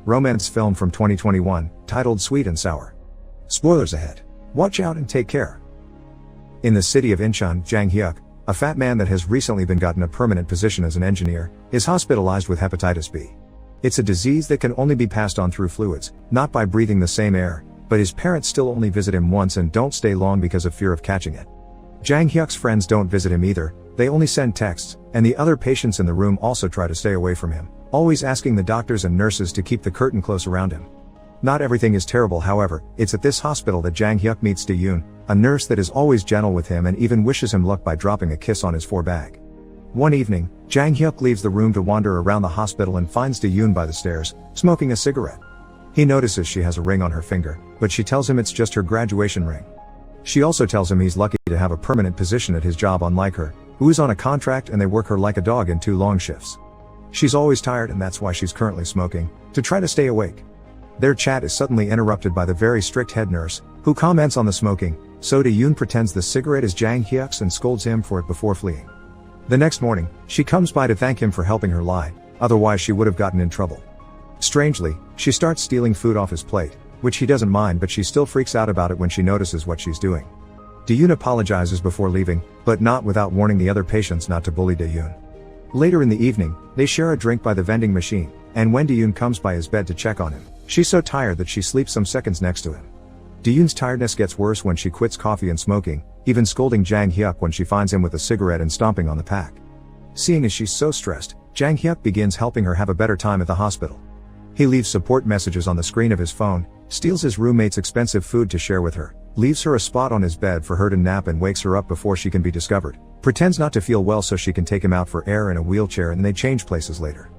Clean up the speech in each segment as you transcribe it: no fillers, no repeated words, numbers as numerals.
romance film from 2021, titled Sweet and Sour. Spoilers ahead. Watch out and take care. In the city of Incheon, Jang Hyuk, a fat man that has recently been gotten a permanent position as an engineer, is hospitalized with hepatitis B. It's a disease that can only be passed on through fluids, not by breathing the same air, but his parents still only visit him once and don't stay long because of fear of catching it. Jang Hyuk's friends don't visit him either, they only send texts, and the other patients in the room also try to stay away from him, always asking the doctors and nurses to keep the curtain close around him. Not everything is terrible, however. It's at this hospital that Jang Hyuk meets Dae-yoon, a nurse that is always gentle with him and even wishes him luck by dropping a kiss on his forebag. One evening, Jang Hyuk leaves the room to wander around the hospital and finds Dae-yoon by the stairs, smoking a cigarette. He notices she has a ring on her finger, but she tells him it's just her graduation ring. She also tells him he's lucky to have a permanent position at his job, unlike her, who is on a contract and they work her like a dog in 2 long shifts. She's always tired and that's why she's currently smoking, to try to stay awake. Their chat is suddenly interrupted by the very strict head nurse, who comments on the smoking, so Dae-yoon pretends the cigarette is Jang Hyuk's and scolds him for it before fleeing. The next morning, she comes by to thank him for helping her lie, otherwise she would have gotten in trouble. Strangely, she starts stealing food off his plate, which he doesn't mind, but she still freaks out about it when she notices what she's doing. Dae-yoon apologizes before leaving, but not without warning the other patients not to bully Dae-yoon. Later in the evening, they share a drink by the vending machine, and when Dae-yoon comes by his bed to check on him, she's so tired that she sleeps some seconds next to him. Dae-yoon's tiredness gets worse when she quits coffee and smoking, even scolding Jang Hyuk when she finds him with a cigarette and stomping on the pack. Seeing as she's so stressed, Jang Hyuk begins helping her have a better time at the hospital. He leaves support messages on the screen of his phone, steals his roommate's expensive food to share with her, leaves her a spot on his bed for her to nap and wakes her up before she can be discovered, pretends not to feel well so she can take him out for air in a wheelchair, and they change places later.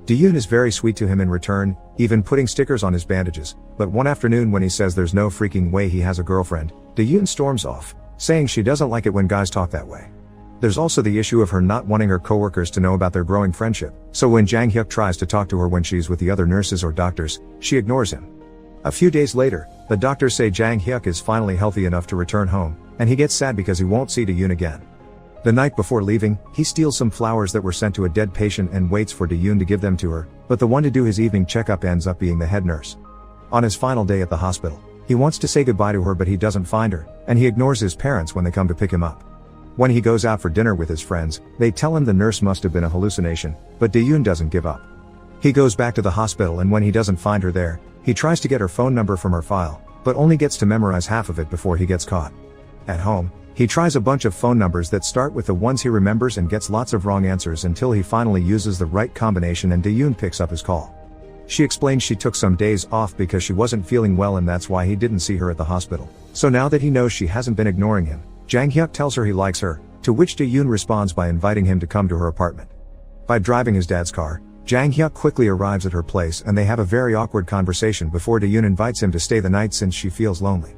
Dae-yoon is very sweet to him in return, even putting stickers on his bandages, but one afternoon when he says there's no freaking way he has a girlfriend, Dae-yoon storms off, saying she doesn't like it when guys talk that way. There's also the issue of her not wanting her coworkers to know about their growing friendship, so when Jang Hyuk tries to talk to her when she's with the other nurses or doctors, she ignores him. A few days later, the doctors say Jang Hyuk is finally healthy enough to return home, and he gets sad because he won't see Dae-yoon again. The night before leaving, he steals some flowers that were sent to a dead patient and waits for Dae-yoon to give them to her, but the one to do his evening checkup ends up being the head nurse. On his final day at the hospital, he wants to say goodbye to her but he doesn't find her, and he ignores his parents when they come to pick him up. When he goes out for dinner with his friends, they tell him the nurse must have been a hallucination, but Dae-yoon doesn't give up. He goes back to the hospital and when he doesn't find her there, he tries to get her phone number from her file, but only gets to memorize half of it before he gets caught. At home, he tries a bunch of phone numbers that start with the ones he remembers and gets lots of wrong answers until he finally uses the right combination and Dae-yoon picks up his call. She explains she took some days off because she wasn't feeling well and that's why he didn't see her at the hospital. So now that he knows she hasn't been ignoring him, Jang Hyuk tells her he likes her, to which Dae-yoon responds by inviting him to come to her apartment. By driving his dad's car, Jang Hyuk quickly arrives at her place and they have a very awkward conversation before Dae-yoon invites him to stay the night since she feels lonely.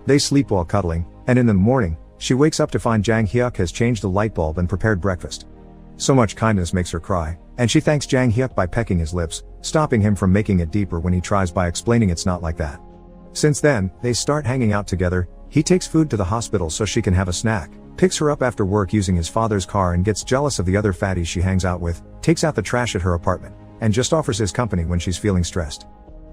They sleep while cuddling, and in the morning, she wakes up to find Jang Hyuk has changed the light bulb and prepared breakfast. So much kindness makes her cry, and she thanks Jang Hyuk by pecking his lips, stopping him from making it deeper when he tries by explaining it's not like that. Since then, they start hanging out together. He takes food to the hospital so she can have a snack, picks her up after work using his father's car and gets jealous of the other fatties she hangs out with, takes out the trash at her apartment, and just offers his company when she's feeling stressed.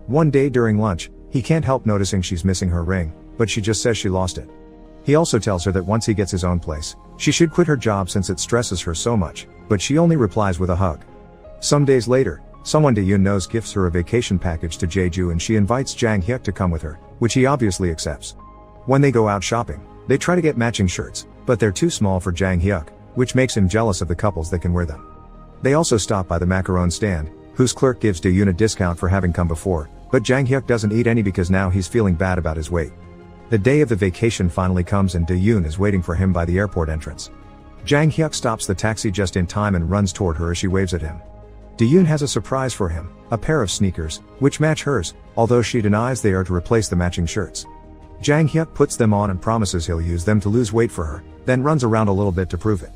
One day during lunch, he can't help noticing she's missing her ring, but she just says she lost it. He also tells her that once he gets his own place, she should quit her job since it stresses her so much, but she only replies with a hug. Some days later, someone Dae-yoon knows gifts her a vacation package to Jeju and she invites Jang Hyuk to come with her, which he obviously accepts. When they go out shopping, they try to get matching shirts, but they're too small for Jang Hyuk, which makes him jealous of the couples that can wear them. They also stop by the macaron stand, whose clerk gives Dae-yoon a discount for having come before, but Jang Hyuk doesn't eat any because now he's feeling bad about his weight. The day of the vacation finally comes and Dae-yoon is waiting for him by the airport entrance. Jang Hyuk stops the taxi just in time and runs toward her as she waves at him. Dae-yoon has a surprise for him, a pair of sneakers, which match hers, although she denies they are to replace the matching shirts. Jang Hyuk puts them on and promises he'll use them to lose weight for her, then runs around a little bit to prove it.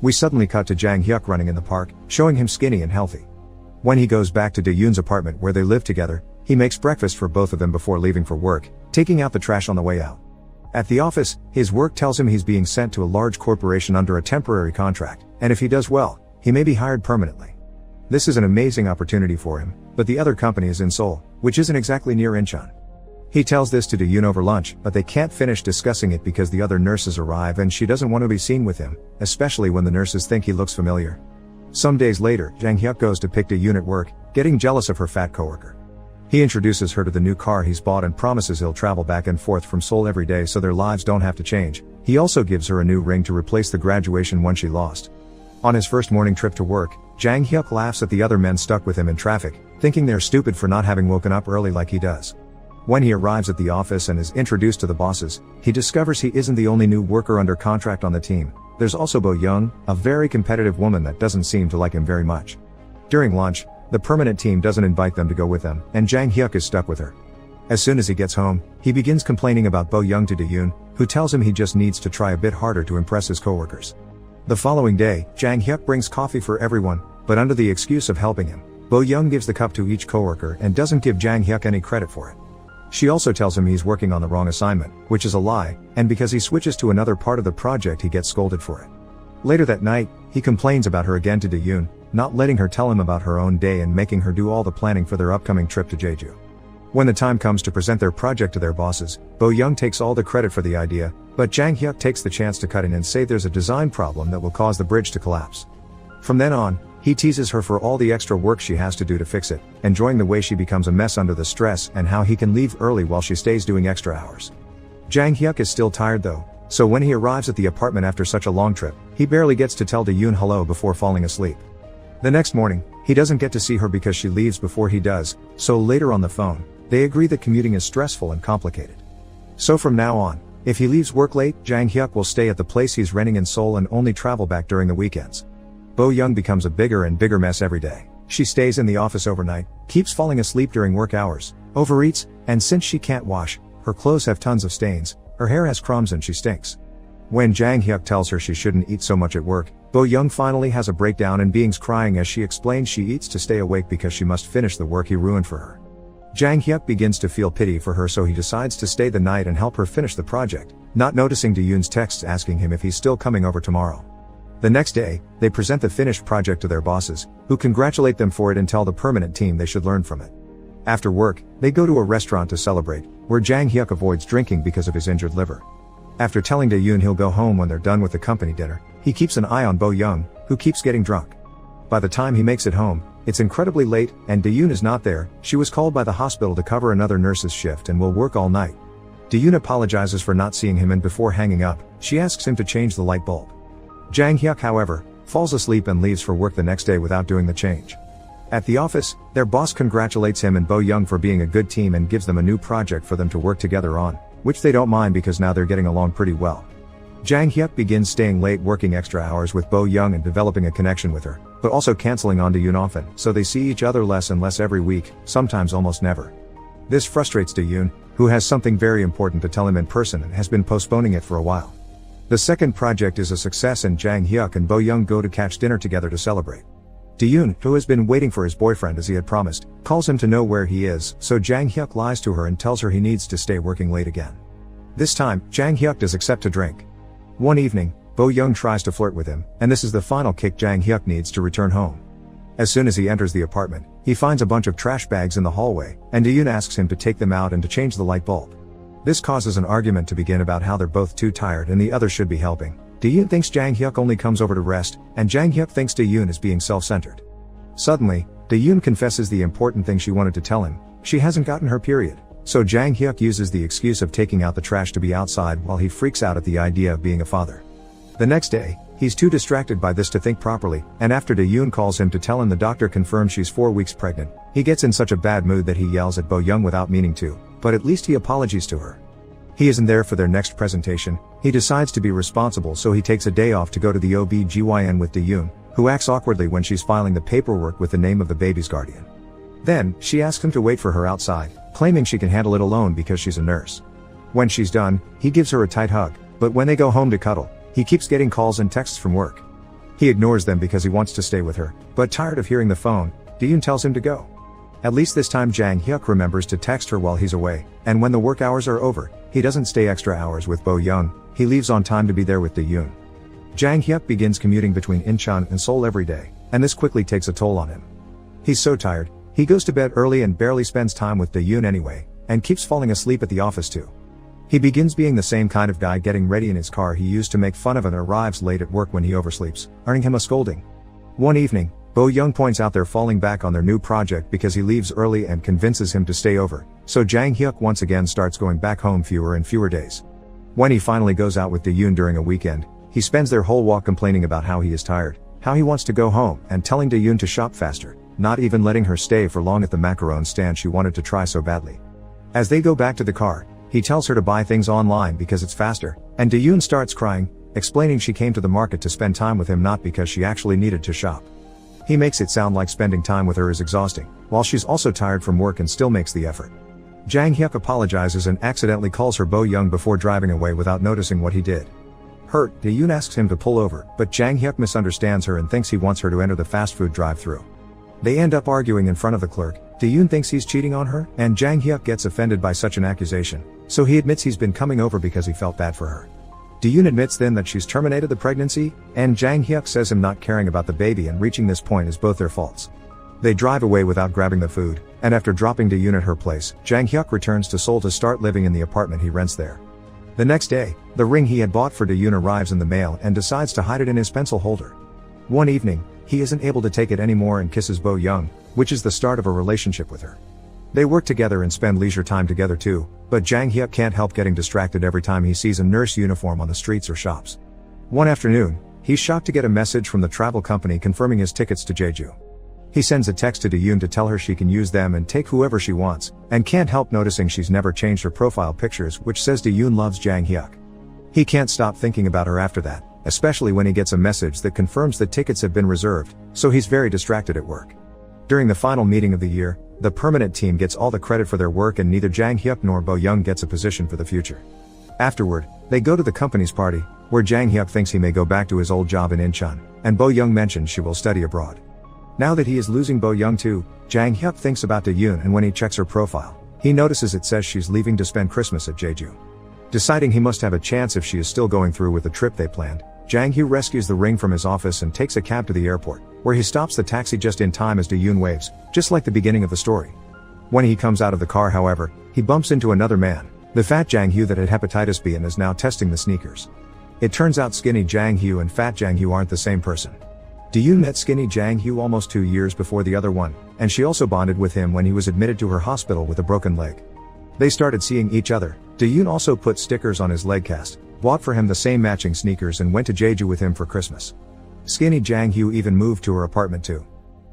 We suddenly cut to Jang Hyuk running in the park, showing him skinny and healthy. When he goes back to Dae-yoon's apartment where they live together, he makes breakfast for both of them before leaving for work, taking out the trash on the way out. At the office, his work tells him he's being sent to a large corporation under a temporary contract, and if he does well, he may be hired permanently. This is an amazing opportunity for him, but the other company is in Seoul, which isn't exactly near Incheon. He tells this to Do-yoon over lunch, but they can't finish discussing it because the other nurses arrive and she doesn't want to be seen with him, especially when the nurses think he looks familiar. Some days later, Jang Hyuk goes to pick Do-yoon at work, getting jealous of her fat coworker. He introduces her to the new car he's bought and promises he'll travel back and forth from Seoul every day so their lives don't have to change. He also gives her a new ring to replace the graduation one she lost. On his first morning trip to work, Jang Hyuk laughs at the other men stuck with him in traffic, thinking they're stupid for not having woken up early like he does. When he arrives at the office and is introduced to the bosses, he discovers he isn't the only new worker under contract on the team. There's also Bo Young, a very competitive woman that doesn't seem to like him very much. During lunch, the permanent team doesn't invite them to go with them, and Jang Hyuk is stuck with her. As soon as he gets home, he begins complaining about Bo Young to Do-yoon, who tells him he just needs to try a bit harder to impress his coworkers. The following day, Jang Hyuk brings coffee for everyone, but under the excuse of helping him, Bo Young gives the cup to each coworker and doesn't give Jang Hyuk any credit for it. She also tells him he's working on the wrong assignment, which is a lie, and because he switches to another part of the project he gets scolded for it. Later that night, he complains about her again to Do-yoon, not letting her tell him about her own day and making her do all the planning for their upcoming trip to Jeju. When the time comes to present their project to their bosses, Bo Young takes all the credit for the idea, but Jang Hyuk takes the chance to cut in and say there's a design problem that will cause the bridge to collapse. From then on, he teases her for all the extra work she has to do to fix it, enjoying the way she becomes a mess under the stress and how he can leave early while she stays doing extra hours. Jang Hyuk is still tired though, so when he arrives at the apartment after such a long trip, he barely gets to tell Do-yoon hello before falling asleep. The next morning, he doesn't get to see her because she leaves before he does, so later on the phone, they agree that commuting is stressful and complicated. So from now on, if he leaves work late, Jang Hyuk will stay at the place he's renting in Seoul and only travel back during the weekends. Bo Young becomes a bigger and bigger mess every day. She stays in the office overnight, keeps falling asleep during work hours, overeats, and since she can't wash, her clothes have tons of stains, her hair has crumbs and she stinks. When Jang Hyuk tells her she shouldn't eat so much at work, Bo Young finally has a breakdown and begins crying as she explains she eats to stay awake because she must finish the work he ruined for her. Jang Hyuk begins to feel pity for her, so he decides to stay the night and help her finish the project, not noticing Do-yoon's texts asking him if he's still coming over tomorrow. The next day, they present the finished project to their bosses, who congratulate them for it and tell the permanent team they should learn from it. After work, they go to a restaurant to celebrate, where Jang Hyuk avoids drinking because of his injured liver. After telling Do-yoon he'll go home when they're done with the company dinner, he keeps an eye on Bo Young, who keeps getting drunk. By the time he makes it home, it's incredibly late, and Do-yoon is not there. She was called by the hospital to cover another nurse's shift and will work all night. Do-yoon apologizes for not seeing him, and before hanging up, she asks him to change the light bulb. Jang Hyuk, however, falls asleep and leaves for work the next day without doing the change. At the office, their boss congratulates him and Bo Young for being a good team and gives them a new project for them to work together on, which they don't mind because now they're getting along pretty well. Jang Hyuk begins staying late, working extra hours with Bo Young and developing a connection with her, but also canceling on Do-yoon often, so they see each other less and less every week, sometimes almost never. This frustrates Do-yoon, who has something very important to tell him in person and has been postponing it for a while. The second project is a success and Jang Hyuk and Bo Young go to catch dinner together to celebrate. Do-yoon, who has been waiting for his boyfriend as he had promised, calls him to know where he is, so Jang Hyuk lies to her and tells her he needs to stay working late again. This time, Jang Hyuk does accept to drink. One evening, Bo Young tries to flirt with him, and this is the final kick Jang Hyuk needs to return home. As soon as he enters the apartment, he finds a bunch of trash bags in the hallway, and Do-yoon asks him to take them out and to change the light bulb. This causes an argument to begin about how they're both too tired and the other should be helping. Do-yoon thinks Jang Hyuk only comes over to rest, and Jang Hyuk thinks Do-yoon is being self-centered. Suddenly, Do-yoon confesses the important thing she wanted to tell him: she hasn't gotten her period. So Jang Hyuk uses the excuse of taking out the trash to be outside while he freaks out at the idea of being a father. The next day, he's too distracted by this to think properly, and after Do-yoon calls him to tell him the doctor confirmed she's 4 weeks pregnant, he gets in such a bad mood that he yells at Bo Young without meaning to, but at least he apologizes to her. He isn't there for their next presentation. He decides to be responsible, so he takes a day off to go to the OB/GYN with Do-yoon, who acts awkwardly when she's filing the paperwork with the name of the baby's guardian. Then, she asks him to wait for her outside, claiming she can handle it alone because she's a nurse. When she's done, he gives her a tight hug, but when they go home to cuddle, he keeps getting calls and texts from work. He ignores them because he wants to stay with her, but tired of hearing the phone, Do-yoon tells him to go. At least this time Jang Hyuk remembers to text her while he's away, and when the work hours are over, he doesn't stay extra hours with Bo Young, he leaves on time to be there with Do-yoon. Jang Hyuk begins commuting between Incheon and Seoul every day, and this quickly takes a toll on him. He's so tired, He goes to bed early and barely spends time with Dae-yoon anyway, and keeps falling asleep at the office too. He begins being the same kind of guy, getting ready in his car he used to make fun of, and arrives late at work when he oversleeps, earning him a scolding. One evening, Bo-young points out they're falling back on their new project because he leaves early and convinces him to stay over, so Jang-hyuk once again starts going back home fewer and fewer days. When he finally goes out with Dae-yoon during a weekend, he spends their whole walk complaining about how he is tired, how he wants to go home, and telling Dae-yoon to shop faster, not even letting her stay for long at the macaron stand she wanted to try so badly. As they go back to the car, he tells her to buy things online because it's faster, and Dae-yoon starts crying, explaining she came to the market to spend time with him, not because she actually needed to shop. He makes it sound like spending time with her is exhausting, while she's also tired from work and still makes the effort. Jang-hyuk apologizes and accidentally calls her Bo-young before driving away without noticing what he did. Hurt, Dae-yoon asks him to pull over, but Jang-hyuk misunderstands her and thinks he wants her to enter the fast food drive-thru. They end up arguing in front of the clerk. Dae-yoon thinks he's cheating on her, and Jang-hyuk gets offended by such an accusation, so he admits he's been coming over because he felt bad for her. Dae-yoon admits then that she's terminated the pregnancy, and Jang-hyuk says him not caring about the baby and reaching this point is both their faults. They drive away without grabbing the food, and after dropping Dae-yoon at her place, Jang-hyuk returns to Seoul to start living in the apartment he rents there. The next day, the ring he had bought for Dae-yoon arrives in the mail and decides to hide it in his pencil holder. One evening, he isn't able to take it anymore and kisses Bo-young, which is the start of a relationship with her. They work together and spend leisure time together too, but Jang-hyuk can't help getting distracted every time he sees a nurse uniform on the streets or shops. One afternoon, he's shocked to get a message from the travel company confirming his tickets to Jeju. He sends a text to Dae-yoon to tell her she can use them and take whoever she wants, and can't help noticing she's never changed her profile pictures, which says Dae-yoon loves Jang-hyuk. He can't stop thinking about her after that, especially when he gets a message that confirms the tickets have been reserved, so he's very distracted at work. During the final meeting of the year, the permanent team gets all the credit for their work and neither Jang-hyuk nor Bo-young gets a position for the future. Afterward, they go to the company's party, where Jang-hyuk thinks he may go back to his old job in Incheon, and Bo-young mentions she will study abroad. Now that he is losing Bo-young too, Jang-hyuk thinks about Dae-yoon, and when he checks her profile, he notices it says she's leaving to spend Christmas at Jeju. Deciding he must have a chance if she is still going through with the trip they planned, Jang-hyuk rescues the ring from his office and takes a cab to the airport, where he stops the taxi just in time as Dae-yoon waves, just like the beginning of the story. When he comes out of the car, however, he bumps into another man, the fat Jang-hyuk that had hepatitis B and is now testing the sneakers. It turns out skinny Jang-hyuk and fat Jang-hyuk aren't the same person. Dae-yoon met skinny Jang-hyuk almost 2 years before the other one, and she also bonded with him when he was admitted to her hospital with a broken leg. They started seeing each other. Dae-yoon also put stickers on his leg cast, bought for him the same matching sneakers, and went to Jeju with him for Christmas. Skinny Jang-hyuk even moved to her apartment too.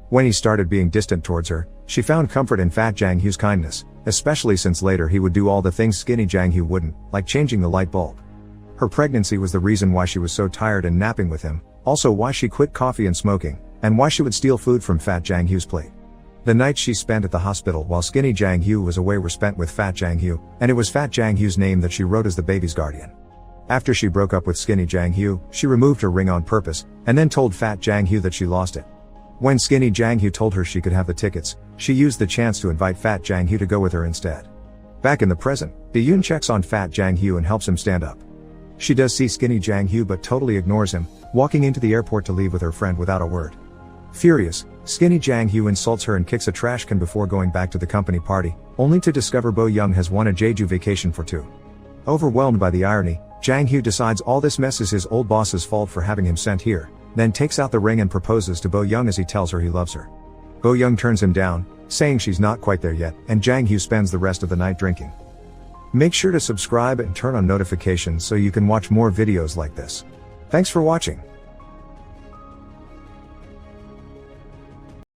When he started being distant towards her, she found comfort in fat Jang-hyuk's kindness, especially since later he would do all the things skinny Jang-hyuk wouldn't, like changing the light bulb. Her pregnancy was the reason why she was so tired and napping with him, also why she quit coffee and smoking, and why she would steal food from fat Jang-hyuk's plate. The nights she spent at the hospital while skinny Jang-hyuk was away were spent with fat Jang-hyuk, and it was fat Jang-hyuk's name that she wrote as the baby's guardian. After she broke up with skinny Jang-hyuk, she removed her ring on purpose, and then told fat Jang-hyuk that she lost it. When skinny Jang-hyuk told her she could have the tickets, she used the chance to invite fat Jang-hyuk to go with her instead. Back in the present, Dae-yoon checks on fat Jang-hyuk and helps him stand up. She does see skinny Jang-hyuk but totally ignores him, walking into the airport to leave with her friend without a word. Furious, skinny Jang-hyuk insults her and kicks a trash can before going back to the company party, only to discover Bo-young has won a Jeju vacation for two. Overwhelmed by the irony, Jang-hyuk decides all this mess is his old boss's fault for having him sent here, then takes out the ring and proposes to Bo-young as he tells her he loves her. Bo-young turns him down, saying she's not quite there yet, and Jang-hyuk spends the rest of the night drinking. Make sure to subscribe and turn on notifications so you can watch more videos like this. Thanks for watching.